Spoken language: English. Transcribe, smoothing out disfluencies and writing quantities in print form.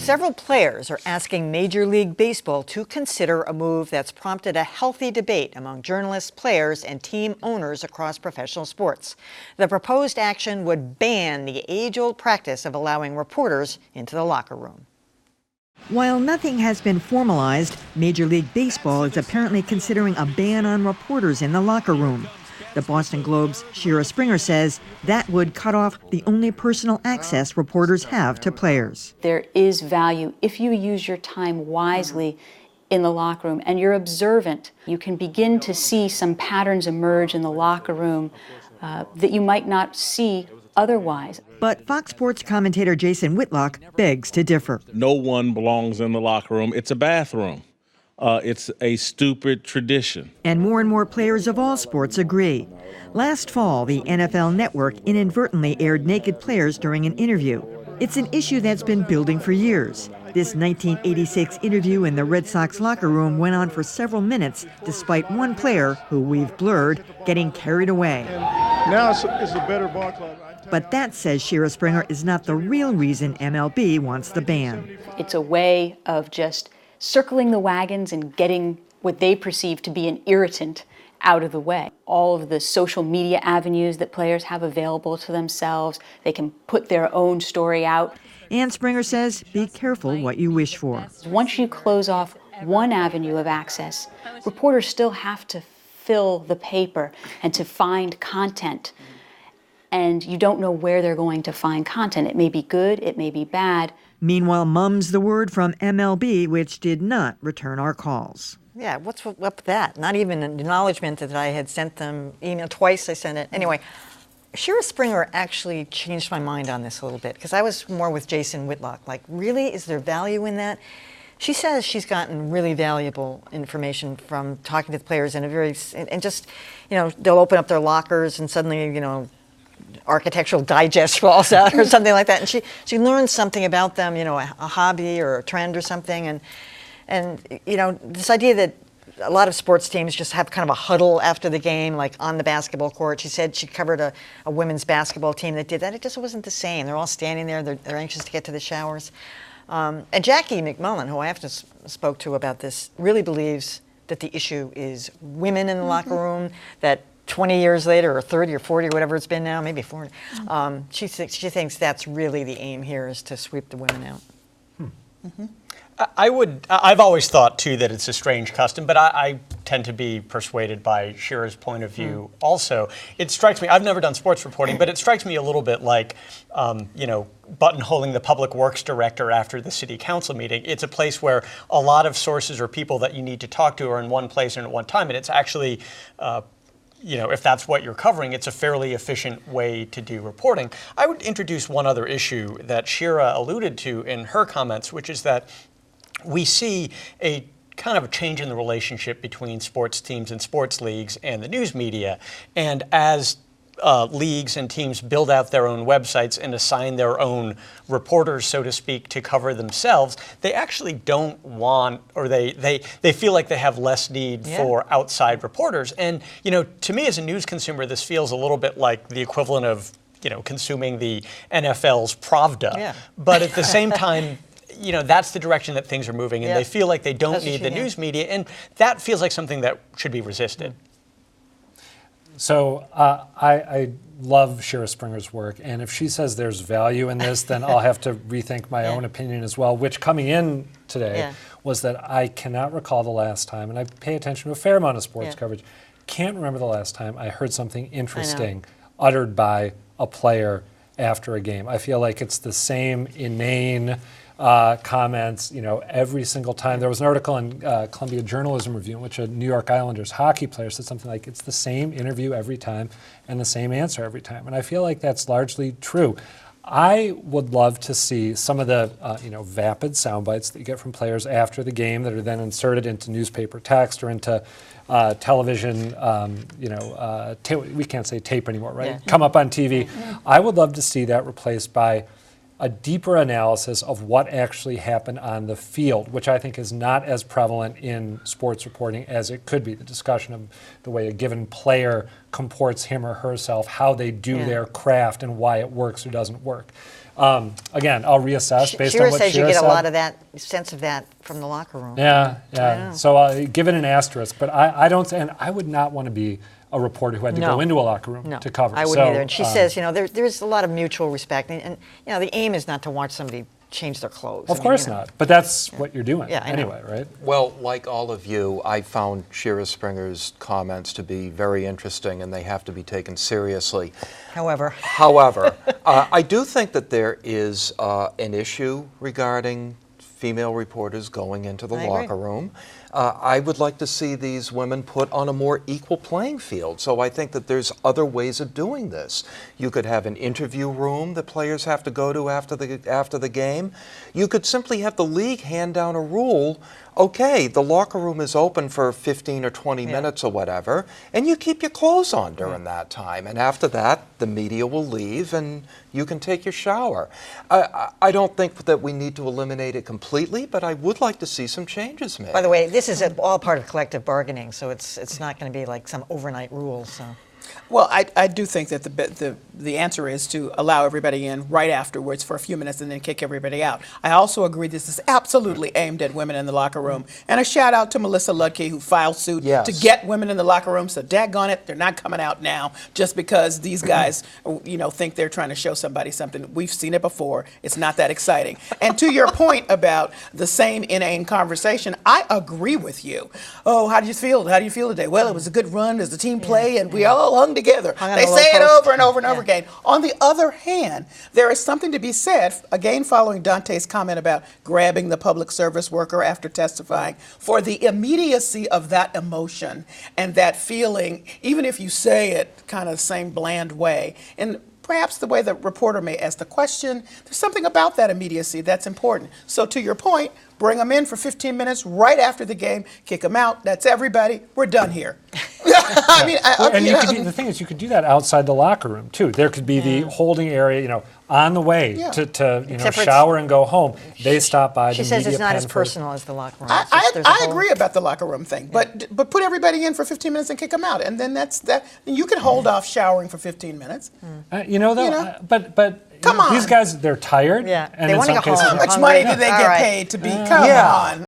Several players are asking Major League Baseball to consider a move that's prompted a healthy debate among journalists, players, and team owners across professional sports. The proposed action would ban the age-old practice of allowing reporters into the locker room. While nothing has been formalized, Major League Baseball is apparently considering a ban on reporters in the locker room. The Boston Globe's Shira Springer says that would cut off the only personal access reporters have to players. There is value if you use your time wisely in the locker room and you're observant. You can begin to see some patterns emerge in the locker room that you might not see otherwise. But Fox Sports commentator Jason Whitlock begs to differ. No one belongs in the locker room. It's a bathroom. It's a stupid tradition. And more players of all sports agree. Last fall, the NFL Network inadvertently aired naked players during an interview. It's an issue that's been building for years. This 1986 interview in the Red Sox locker room went on for several minutes, despite one player, who we've blurred, getting carried away. And now it's a better ball club. But that, says Shira Springer, is not the real reason MLB wants the ban. It's a way of just circling the wagons and getting what they perceive to be an irritant out of the way. All of the social media avenues that players have available to themselves, they can put their own story out. And Springer says, be careful what you wish for. Once you close off one avenue of access, reporters still have to fill the paper and to find content. And you don't know where they're going to find content. It may be good, it may be bad. Meanwhile, mum's the word from MLB, which did not return our calls. Yeah, what's up with that? Not even an acknowledgement that I had sent them email. Twice I sent it. Anyway, Shira Springer actually changed my mind on this a little bit, because I was more with Jason Whitlock. Like, really? Is there value in that? She says she's gotten really valuable information from talking to the players and just, they'll open up their lockers and suddenly, Architectural Digest falls out or something like that, and she learns something about them, a hobby or a trend or something, and this idea that a lot of sports teams just have kind of a huddle after the game, like on the basketball court. She said she covered a women's basketball team that did that. It just wasn't the same. They're all standing there. They're anxious to get to the showers. And Jackie McMullen, who I often spoke to about this, really believes that the issue is women in the locker room, that 20 years later, or 30 or 40 or whatever it's been now, maybe 40, she thinks that's really the aim here, is to sweep the women out. Mm-hmm. I've always thought, too, that it's a strange custom, but I tend to be persuaded by Shira's point of view also. It strikes me, I've never done sports reporting, but it strikes me a little bit like, buttonholing the public works director after the city council meeting. It's a place where a lot of sources or people that you need to talk to are in one place and at one time, and it's actually if that's what you're covering, it's a fairly efficient way to do reporting. I would introduce one other issue that Shira alluded to in her comments, which is that we see a kind of a change in the relationship between sports teams and sports leagues and the news media. And as leagues and teams build out their own websites and assign their own reporters, so to speak, to cover themselves, they actually don't want, or they feel like they have less need for outside reporters. And, to me as a news consumer, this feels a little bit like the equivalent of, consuming the NFL's Pravda. Yeah. But at the same time, that's the direction that things are moving, and they feel like they don't need the news media, and that feels like something that should be resisted. So I love Shira Springer's work, and if she says there's value in this, then I'll have to rethink my own opinion as well, which coming in today was that I cannot recall the last time, and I pay attention to a fair amount of sports coverage, can't remember the last time I heard something interesting uttered by a player after a game. I feel like it's the same inane comments, every single time. There was an article in Columbia Journalism Review in which a New York Islanders hockey player said something like, it's the same interview every time and the same answer every time. And I feel like that's largely true. I would love to see some of the vapid sound bites that you get from players after the game that are then inserted into newspaper text or into television, we can't say tape anymore, right? Yeah. Come up on TV. I would love to see that replaced by a deeper analysis of what actually happened on the field, which I think is not as prevalent in sports reporting as it could be. The discussion of the way a given player comports him or herself, how they do their craft and why it works or doesn't work. Again, I'll reassess based Shira on what says Shira you get said. a lot of that sense of that from the locker room. Yeah, I yeah. know. So give it an asterisk, but I don't, and I would not want to be a reporter who had to No. go into a locker room No, to cover. I wouldn't So, either. And she says, there's a lot of mutual respect, and the aim is not to watch somebody change their clothes. Of course not, but that's what you're doing Yeah, I know. anyway, right? Well, like all of you, I found Shira Springer's comments to be very interesting, and they have to be taken seriously. However, I do think that there is an issue regarding female reporters going into the I agree. locker room. I would like to see these women put on a more equal playing field. So I think that there's other ways of doing this. You could have an interview room that players have to go to after the game. You could simply have the league hand down a rule. Okay, the locker room is open for 15 or 20 minutes or whatever, and you keep your clothes on during that time. And after that, the media will leave and you can take your shower. I don't think that we need to eliminate it completely, but I would like to see some changes made. by the way, this is all part of collective bargaining, so it's not going to be like some overnight rule. So. Well, I do think that the answer is to allow everybody in right afterwards for a few minutes and then kick everybody out. I also agree this is absolutely aimed at women in the locker room. And a shout out to Melissa Ludke, who filed suit Yes. to get women in the locker room. So daggone it, they're not coming out now just because these guys, think they're trying to show somebody something. We've seen it before. It's not that exciting. And to your point about the same inane conversation, I agree with you. Oh, how do you feel? How do you feel today? Well, it was a good run. Does the team play? And we all hung together. Hung on They a low say it post. over and over and over again. On the other hand, there is something to be said, again following Dante's comment about grabbing the public service worker after testifying, for the immediacy of that emotion and that feeling, even if you say it kind of the same bland way. And perhaps the way the reporter may ask the question, there's something about that immediacy that's important. So to your point, bring them in for 15 minutes right after the game, kick them out. That's everybody. We're done here. I mean, And the thing is, you could do that outside the locker room too. There could be the holding area, on the way Yeah. to Except for shower and go home. They stop by. She the says media it's not pen as for- personal as the locker room. It's just there's a I whole- agree about the locker room thing, but put everybody in for 15 minutes and kick them out, and then that's that. You can hold off showering for 15 minutes. But Come these on. guys, they're tired. Yeah, and they in wanna some go home. cases, How much Hungry. money do they All get right. paid to be? Come Yeah. on.